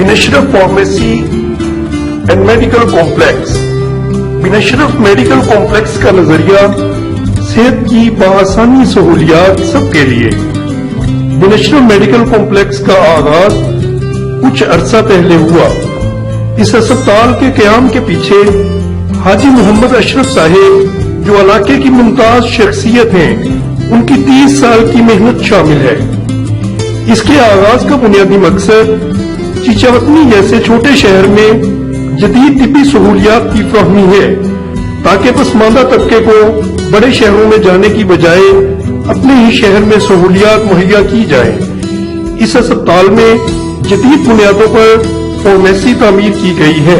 बिनशरफ pharmacy and medical complex. बिनशरफ medical complex का नजरिया सेहत की बाआसानी सहूलियात सबके लिए। बिनशरफ मेडिकल कॉम्प्लेक्स का आगाज कुछ अरसा पहले हुआ। इस अस्पताल के क़याम के पीछे हाजी मोहम्मद अशरफ साहेब जो इलाके की मुमताज शख्सियत हैं, उनकी 30 साल की मेहनत शामिल है। इसके आगाज का बुनियादी मकसद चीचावतनी जैसे छोटे शहर में जदीद तिब्बी सहूलियात की फराहमी है, ताकि पसमानदा तबके को बड़े शहरों में जाने की बजाय अपने ही शहर में सहूलियात मुहैया की जाए। इस अस्पताल में जदीद बुनियादों पर फार्मेसी तामीर की गई है,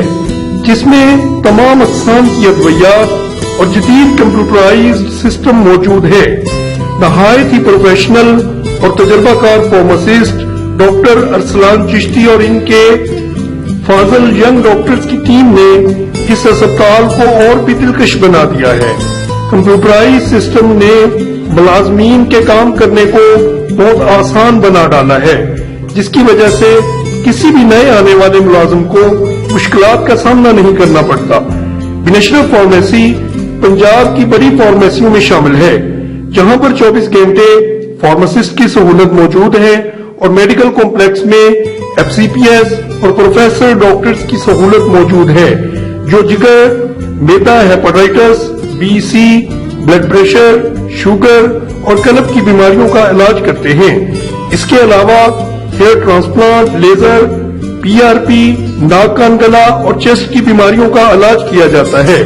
जिसमें तमाम अक़साम की अदवियात और जदीद कंप्यूटराइज्ड सिस्टम मौजूद है। नहायत ही प्रोफेशनल और तजर्बाकार फार्मासिस्ट डॉक्टर अरसलान चिश्ती और इनके फाजल यंग डॉक्टर्स की टीम ने इस अस्पताल को और भी दिलकश बना दिया है। कंप्यूटराइज सिस्टम ने मुलाजमीन के काम करने को बहुत आसान बना डाला है, जिसकी वजह से किसी भी नए आने वाले मुलाजिम को मुश्किलात का सामना नहीं करना पड़ता। बिनशरफ फार्मेसी पंजाब की बड़ी फार्मेसियों में शामिल है, जहां पर 24 घंटे फार्मासिस्ट की सहूलत मौजूद है और मेडिकल कॉम्प्लेक्स में FCPS और प्रोफेसर डॉक्टर्स की सहूलत मौजूद है, जो जिगर, मेदा, hepatitis, BC, blood pressure, sugar और कल्ब की बीमारियों का इलाज करते हैं। इसके अलावा हेयर ट्रांसप्लांट, लेजर, PRP, नाक कान गला और चेस्ट की बीमारियों का इलाज किया जाता है।